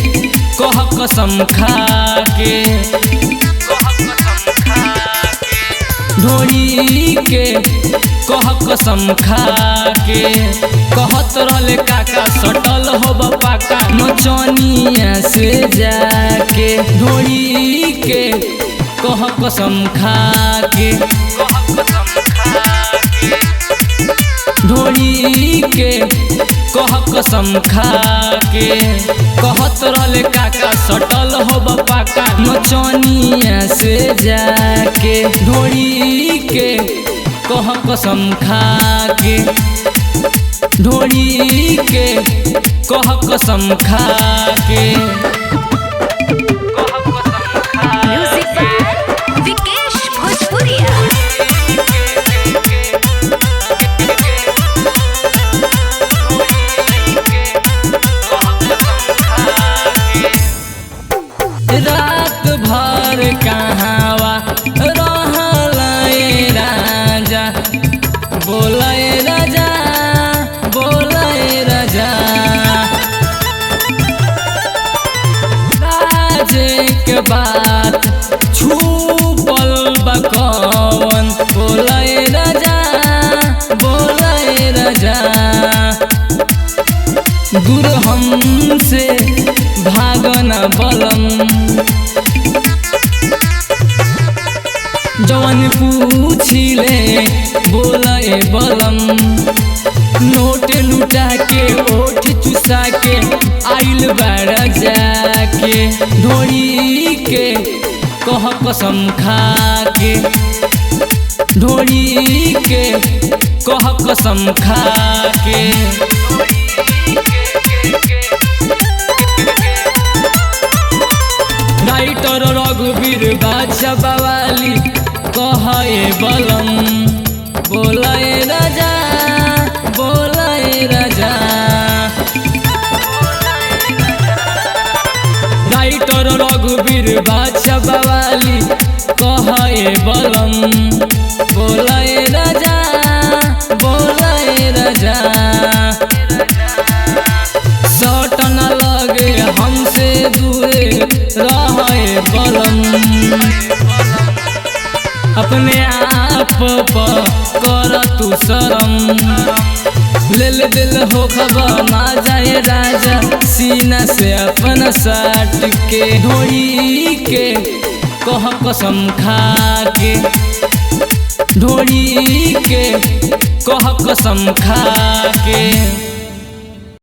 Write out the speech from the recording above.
कह कसम खा के ढोरी के कह कसम खा के कहत रहले काका सटल हो पाका नचनिया से जाके ढोरी के कह कसम खा के ढोरी के कह कसम खा के कहत रहले काका सटल हो पाका नचनिया से जाके ढोरी के कह कसम खा के ढोरी के कह कसम खा के म्यूजिक बाय विकेश भोजपुरिया। रात भर कहावा रहले राजा बोले राजा बोले राजा राजे के बात छुपल बकवन बोले राजा बोले राजा दूर हमसे भागना बलम जवन पूछिले बोले बलम नोट लुटा के ओठ चुसा के आइल बाड़ा जाके ढोरी के कह कसम खा के ढोरी के कह कसम खा के राइटर रघुवीर बादशाह बवाली कहे बलम बोले राजा बोले राजा राइटर रघुवीर बादशाह बवाली कहे बलम बोले राजा बोले राजा सट न लगे हमसे दूरे रहे बलम अपने आप पर कर तू शरम लेल दिल हो खबर मा जाए राजा सीना से अपन साट के ढोरी के कह कसम खा के ढोरी के कह कसम खा के।